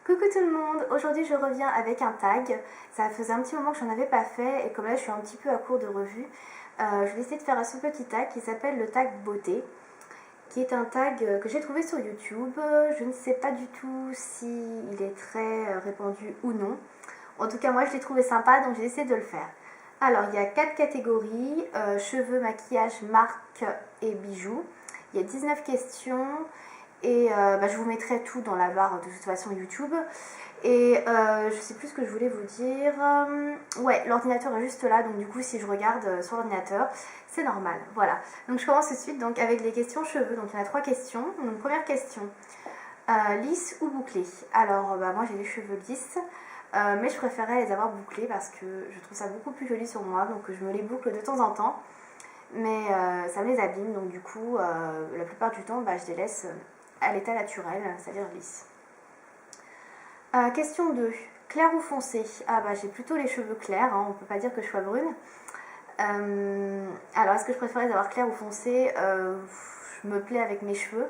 Coucou tout le monde, aujourd'hui je reviens avec un tag. Ça faisait un petit moment que j'en avais pas fait et comme là je suis un petit peu à court de revue, je vais essayer de faire ce petit tag qui s'appelle le tag beauté, qui est un tag que j'ai trouvé sur YouTube. Je ne sais pas du tout si il est très répandu ou non. En tout cas moi je l'ai trouvé sympa donc j'ai essayé de le faire. Alors il y a 4 catégories, cheveux, maquillage, marque et bijoux. Il y a 19 questions. Et je vous mettrai tout dans la barre de toute façon YouTube. Et je sais plus ce que je voulais vous dire. Ouais, l'ordinateur est juste là, donc du coup si je regarde sur l'ordinateur, c'est normal. Voilà. Donc je commence tout de suite donc, avec les questions cheveux. Donc il y en a 3 questions. Donc première question. Lisse ou bouclée? Alors moi j'ai les cheveux lisses. Mais je préférais les avoir bouclés parce que je trouve ça beaucoup plus joli sur moi. Donc je me les boucle de temps en temps. Mais ça me les abîme. Donc du coup, la plupart du temps, je les laisse à l'état naturel, c'est-à-dire lisse. Question 2. Clair ou foncé? J'ai plutôt les cheveux clairs, hein, on peut pas dire que je sois brune. Alors est-ce que je préférais avoir clair ou foncé? Je me plais avec mes cheveux.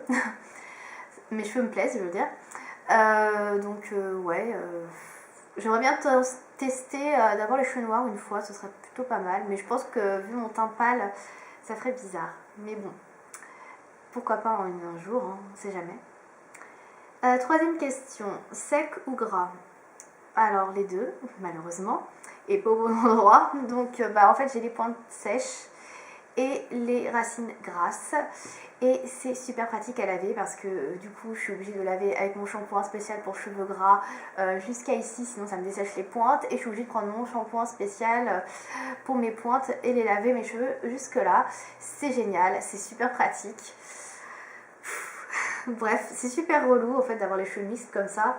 Mes cheveux me plaisent, je veux dire. J'aimerais bien tester d'avoir les cheveux noirs une fois, ce serait plutôt pas mal. Mais je pense que vu mon teint pâle, ça ferait bizarre. Mais bon, pourquoi pas un jour, hein, on sait jamais. Troisième question, sec ou gras? Alors les deux, malheureusement, et pas au bon endroit. Donc en fait j'ai les pointes sèches et les racines grasses. Et c'est super pratique à laver parce que du coup je suis obligée de laver avec mon shampoing spécial pour cheveux gras jusqu'à ici, sinon ça me dessèche les pointes. Et je suis obligée de prendre mon shampoing spécial pour mes pointes et les laver mes cheveux jusque là. C'est génial, c'est super pratique. Bref, c'est super relou en fait d'avoir les cheveux mixtes comme ça.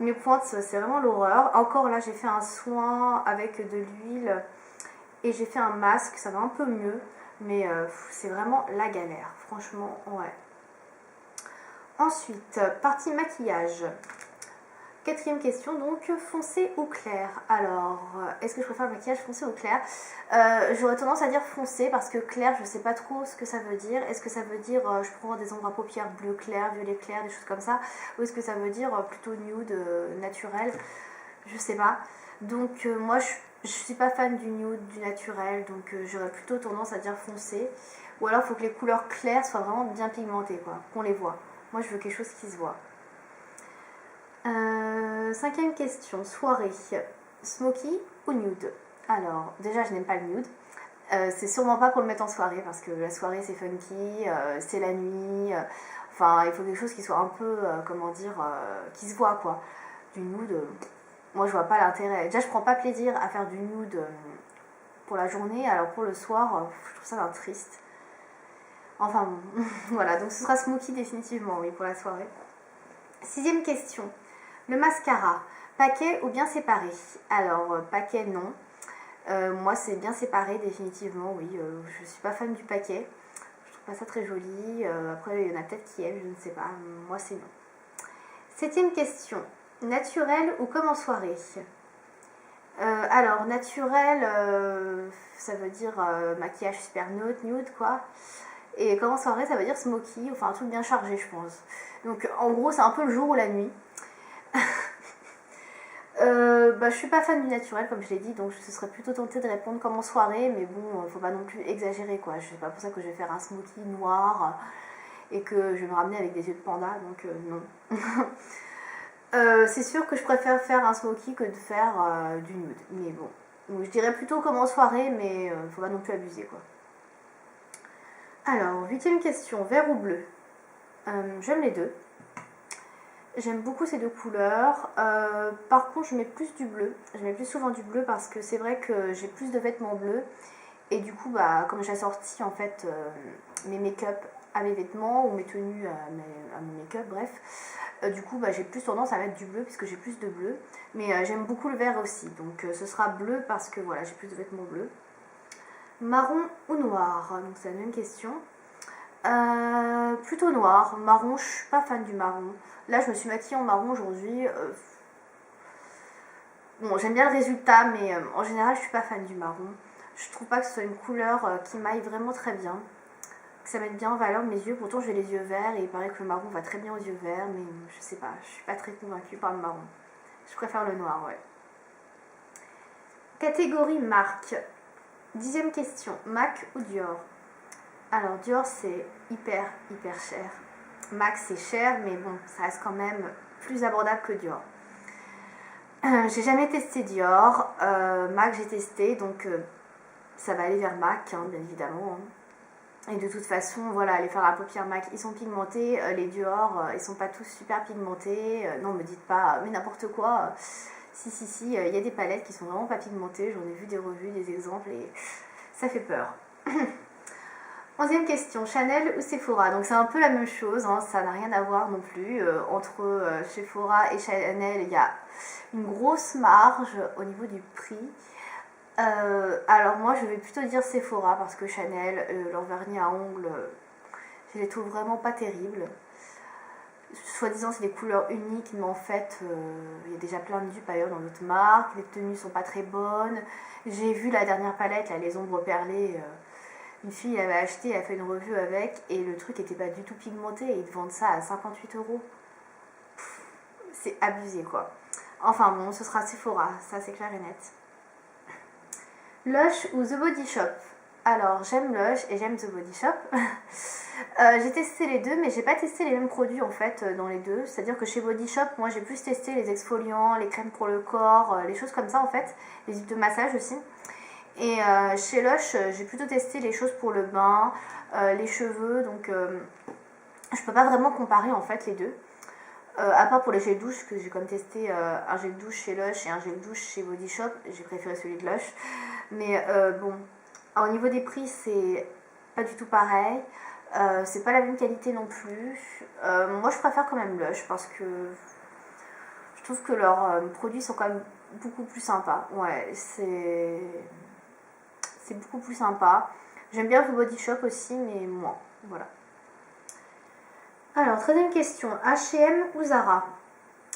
Mes pointes, c'est vraiment l'horreur. Encore là, j'ai fait un soin avec de l'huile et j'ai fait un masque, ça va un peu mieux. Mais c'est vraiment la galère, franchement, ouais. Ensuite, partie maquillage. Quatrième question, donc foncé ou clair? Alors, est-ce que je préfère le maquillage foncé ou clair? J'aurais tendance à dire foncé parce que clair, je sais pas trop ce que ça veut dire. Est-ce que ça veut dire je prends des ombres à paupières bleu clair, violet clair, des choses comme ça? Ou est-ce que ça veut dire plutôt nude, naturel? Je sais pas. Donc moi je suis pas fan du nude, du naturel, donc j'aurais plutôt tendance à dire foncé. Ou alors il faut que les couleurs claires soient vraiment bien pigmentées, quoi, qu'on les voit. Moi je veux quelque chose qui se voit. Cinquième question, soirée, smoky ou nude? Alors déjà je n'aime pas le nude. C'est sûrement pas pour le mettre en soirée parce que la soirée c'est funky, c'est la nuit. Enfin il faut quelque chose qui soit un peu, qui se voit quoi. Du nude, moi je vois pas l'intérêt. Déjà je prends pas plaisir à faire du nude pour la journée, alors pour le soir je trouve ça triste. Enfin bon, voilà, donc ce sera smoky définitivement, oui, pour la soirée. Sixième question, le mascara, paquet ou bien séparé? Alors paquet non, moi c'est bien séparé définitivement, oui, je suis pas fan du paquet, je trouve pas ça très joli, après il y en a peut-être qui aiment, je ne sais pas, moi c'est non. Septième question, naturel ou comme en soirée? Alors naturel, ça veut dire maquillage super nude quoi. Et comme en soirée, ça veut dire smoky, enfin un truc bien chargé, je pense. Donc en gros, c'est un peu le jour ou la nuit. Je suis pas fan du naturel, comme je l'ai dit, donc je serais plutôt tentée de répondre comme en soirée, mais bon, faut pas non plus exagérer quoi. C'est pas pour ça que je vais faire un smoky noir et que je vais me ramener avec des yeux de panda, donc non. C'est sûr que je préfère faire un smoky que de faire du nude, mais bon. Donc, je dirais plutôt comme en soirée, mais faut pas non plus abuser quoi. Alors, huitième question, vert ou bleu? J'aime les deux. J'aime beaucoup ces deux couleurs. Par contre, je mets plus du bleu. Je mets plus souvent du bleu parce que c'est vrai que j'ai plus de vêtements bleus. Et du coup, comme j'assortis en fait mes make-up à mes vêtements ou mes tenues à mon make-up, bref. Du coup, j'ai plus tendance à mettre du bleu puisque j'ai plus de bleu. Mais j'aime beaucoup le vert aussi. Donc ce sera bleu parce que voilà, j'ai plus de vêtements bleus. Marron ou noir? Donc c'est la même question. Plutôt noir. Marron, je suis pas fan du marron. Là, je me suis maquillée en marron aujourd'hui. Bon, j'aime bien le résultat, mais en général, je suis pas fan du marron. Je trouve pas que ce soit une couleur qui m'aille vraiment très bien. que ça mette bien en valeur mes yeux. Pourtant j'ai les yeux verts et il paraît que le marron va très bien aux yeux verts, mais je sais pas, je suis pas très convaincue par le marron. Je préfère le noir, ouais. Catégorie marque. 10e question, MAC ou Dior? Alors Dior c'est hyper cher. MAC c'est cher, mais bon, ça reste quand même plus abordable que Dior. J'ai jamais testé Dior, MAC j'ai testé, donc ça va aller vers MAC, hein, bien évidemment. Et de toute façon, voilà, les fards à paupières MAC, ils sont pigmentés, les Dior, ils sont pas tous super pigmentés. Non, me dites pas, mais n'importe quoi. Si, il y a des palettes qui sont vraiment pas pigmentées, j'en ai vu des revues, des exemples, et ça fait peur. 11e question, Chanel ou Sephora? Donc c'est un peu la même chose, hein, ça n'a rien à voir non plus. Entre Sephora et Chanel, il y a une grosse marge au niveau du prix. Alors moi je vais plutôt dire Sephora parce que Chanel, leur vernis à ongles, je les trouve vraiment pas terribles. Soi-disant c'est des couleurs uniques, mais en fait il y a déjà plein de dupes ailleurs dans d'autres marques, les tenues sont pas très bonnes. J'ai vu la dernière palette, là, les ombres perlées, une fille avait acheté, elle a fait une revue avec et le truc était pas du tout pigmenté et ils te vendent ça à 58 €. C'est abusé quoi. Enfin bon, ce sera Sephora, ça c'est clair et net. Lush ou The Body Shop? Alors j'aime Lush et j'aime The Body Shop. J'ai testé les deux, mais j'ai pas testé les mêmes produits en fait dans les deux. C'est-à-dire que chez Body Shop, moi j'ai plus testé les exfoliants, les crèmes pour le corps, les choses comme ça en fait, les huiles de massage aussi. Et chez Lush, j'ai plutôt testé les choses pour le bain, les cheveux, donc je peux pas vraiment comparer en fait les deux. À part pour les gels douche, que j'ai comme testé un gel douche chez Lush et un gel douche chez Body Shop, j'ai préféré celui de Lush. Mais bon, au niveau des prix, c'est pas du tout pareil. C'est pas la même qualité non plus. Moi, je préfère quand même Lush parce que je trouve que leurs produits sont quand même beaucoup plus sympas. Ouais, c'est beaucoup plus sympa. J'aime bien le Body Shop aussi, mais moins. Voilà. Alors, 13e question, H&M ou Zara?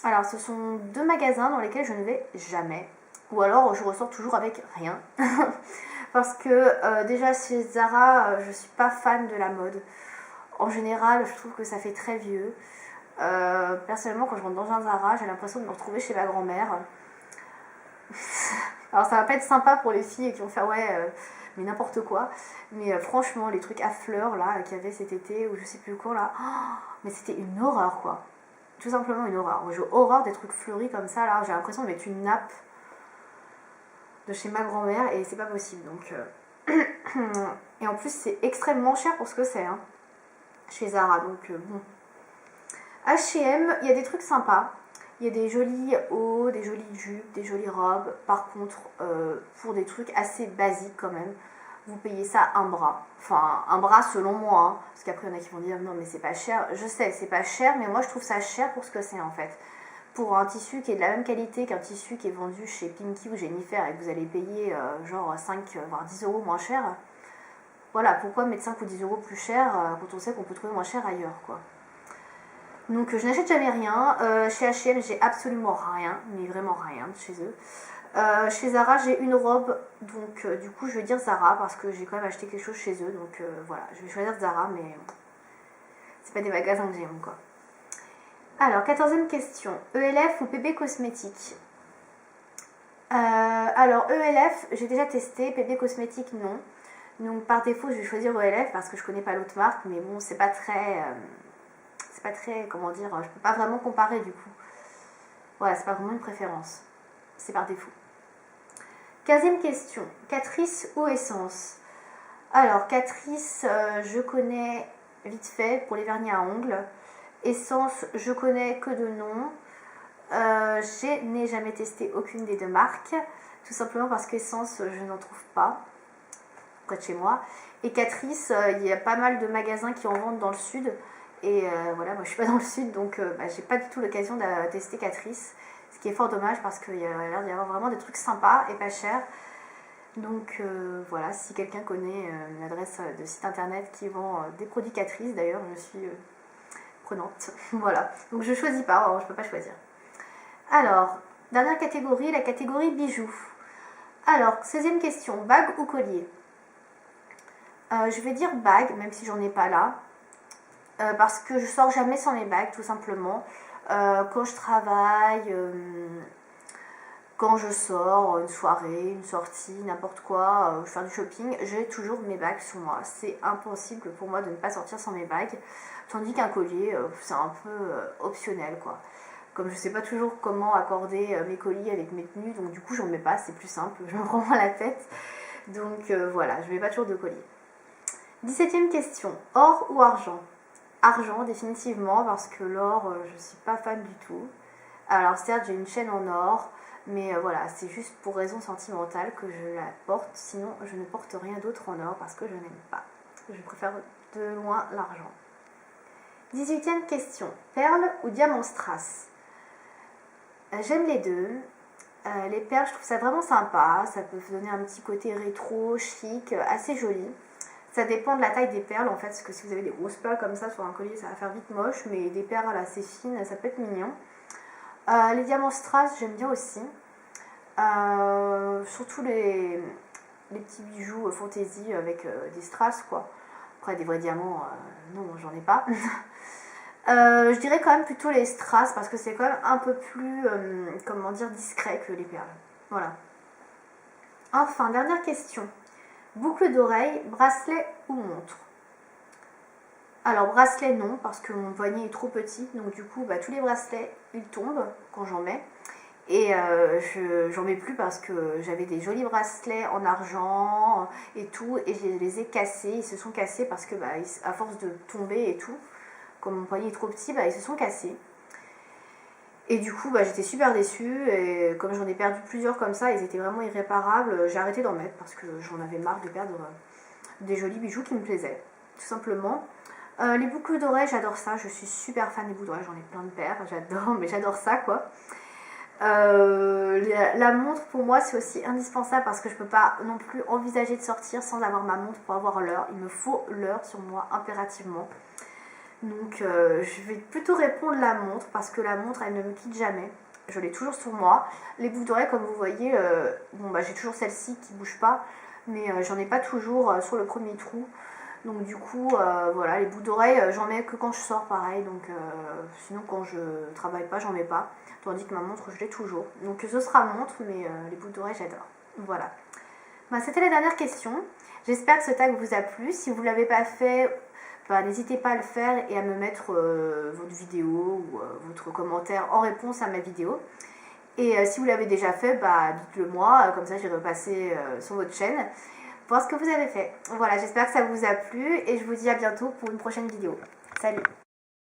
Alors, ce sont deux magasins dans lesquels je ne vais jamais. Ou alors, je ressors toujours avec rien. Parce que déjà, chez Zara, je suis pas fan de la mode. En général, je trouve que ça fait très vieux. Personnellement, quand je rentre dans un Zara, j'ai l'impression de me retrouver chez ma grand-mère. Alors, ça va pas être sympa pour les filles qui vont faire ouais, mais n'importe quoi. Mais franchement, les trucs à fleurs là qu'il y avait cet été ou je sais plus quand là, mais c'était une horreur quoi. Tout simplement une horreur. J'ai horreur des trucs fleuris comme ça là. J'ai l'impression de mettre une nappe de chez ma grand-mère et c'est pas possible. Donc, et en plus, c'est extrêmement cher pour ce que c'est hein, chez Zara. Donc bon. H&M, il y a des trucs sympas. Il y a des jolis hauts, des jolies jupes, des jolies robes. Par contre, pour des trucs assez basiques quand même, vous payez ça un bras. Enfin, un bras selon moi. Hein, parce qu'après, il y en a qui vont dire non, mais c'est pas cher. Je sais, c'est pas cher, mais moi je trouve ça cher pour ce que c'est en fait. Pour un tissu qui est de la même qualité qu'un tissu qui est vendu chez Pinky ou Jennifer et que vous allez payer genre 5 voire 10 € moins cher. Voilà, pourquoi mettre 5 ou 10 € plus cher quand on sait qu'on peut trouver moins cher ailleurs quoi. Donc je n'achète jamais rien. Chez H&M, j'ai absolument rien, mais vraiment rien chez eux. Chez Zara, j'ai une robe, donc du coup je vais dire Zara parce que j'ai quand même acheté quelque chose chez eux. Donc voilà, je vais choisir Zara, mais c'est pas des magasins que j'aime quoi. Alors, 14e question. ELF ou PB Cosmétiques? Alors, ELF, j'ai déjà testé. PB Cosmétiques, non. Donc, par défaut, je vais choisir ELF parce que je connais pas l'autre marque. Mais bon, c'est pas très, comment dire, je peux pas vraiment comparer du coup. Voilà, c'est pas vraiment une préférence. C'est par défaut. 15e question. Catrice ou Essence? Alors, Catrice, je connais vite fait pour les vernis à ongles. Essence, je connais que de nom. Je n'ai jamais testé aucune des deux marques, tout simplement parce qu'Essence, je n'en trouve pas près de chez moi. Et Catrice, il y a pas mal de magasins qui en vendent dans le sud. Et voilà, moi je suis pas dans le sud, donc j'ai pas du tout l'occasion de tester Catrice. Ce qui est fort dommage parce qu'il y a l'air d'y avoir vraiment des trucs sympas et pas chers. Donc voilà, si quelqu'un connaît une adresse de site internet qui vend des produits Catrice, d'ailleurs, je suis prenante. Voilà, donc je choisis pas, je peux pas choisir. Alors, dernière catégorie, la catégorie bijoux. Alors, 16e question, bague ou collier? Je vais dire bague, même si j'en ai pas là. Parce que je sors jamais sans mes bagues, tout simplement. Quand je travaille, quand je sors, une soirée, une sortie, n'importe quoi, faire du shopping, j'ai toujours mes bagues sur moi. C'est impossible pour moi de ne pas sortir sans mes bagues. Tandis qu'un collier, c'est un peu optionnel, quoi. Comme je sais pas toujours comment accorder mes colis avec mes tenues, donc du coup j'en mets pas, c'est plus simple, je me prends moins la tête. Donc voilà, je mets pas toujours de collier. 17e question, or ou argent? Argent définitivement, parce que l'or, je suis pas fan du tout. Alors certes, j'ai une chaîne en or, mais voilà, c'est juste pour raison sentimentale que je la porte, sinon je ne porte rien d'autre en or parce que je n'aime pas. Je préfère de loin l'argent. 18e question, perles ou diamants strass? J'aime les deux. Les perles, je trouve ça vraiment sympa, ça peut donner un petit côté rétro, chic, assez joli. Ça dépend de la taille des perles en fait, parce que si vous avez des grosses perles comme ça sur un collier, ça va faire vite moche, mais des perles assez fines, ça peut être mignon. Les diamants strass, j'aime bien aussi. Surtout les petits bijoux fantaisie avec des strass, quoi. Après, des vrais diamants, non, j'en ai pas. Je dirais quand même plutôt les strass, parce que c'est quand même un peu plus, comment dire, discret que les perles. Voilà. Enfin, dernière question. Boucle d'oreille, bracelet ou montre? Alors bracelet non, parce que mon poignet est trop petit, donc du coup tous les bracelets ils tombent quand j'en mets. Et j'en mets plus parce que j'avais des jolis bracelets en argent et tout, et je les ai cassés, ils se sont cassés parce que à force de tomber et tout, comme mon poignet est trop petit, ils se sont cassés. Et du coup j'étais super déçue, et comme j'en ai perdu plusieurs comme ça, ils étaient vraiment irréparables, j'ai arrêté d'en mettre parce que j'en avais marre de perdre des jolis bijoux qui me plaisaient, tout simplement. Les boucles d'oreilles, j'adore ça, je suis super fan des boucles d'oreilles, j'en ai plein de paires, j'adore, mais j'adore ça quoi. La montre pour moi c'est aussi indispensable parce que je peux pas non plus envisager de sortir sans avoir ma montre pour avoir l'heure, il me faut l'heure sur moi impérativement. Donc je vais plutôt répondre la montre parce que la montre elle ne me quitte jamais, je l'ai toujours sur moi. Les boucles d'oreilles comme vous voyez, j'ai toujours celle-ci qui bouge pas, mais j'en ai pas toujours sur le premier trou. Donc du coup, voilà, les boucles d'oreilles, j'en mets que quand je sors, pareil. Donc sinon, quand je travaille pas, j'en mets pas. Tandis que ma montre, je l'ai toujours. Donc ce sera montre, mais les boucles d'oreilles, j'adore. Voilà. C'était la dernière question. J'espère que ce tag vous a plu. Si vous ne l'avez pas fait, n'hésitez pas à le faire et à me mettre votre vidéo ou votre commentaire en réponse à ma vidéo. Et si vous l'avez déjà fait, dites-le moi. Comme ça, j'irai passer sur votre chaîne. Voir ce que vous avez fait. Voilà, j'espère que ça vous a plu et je vous dis à bientôt pour une prochaine vidéo. Salut!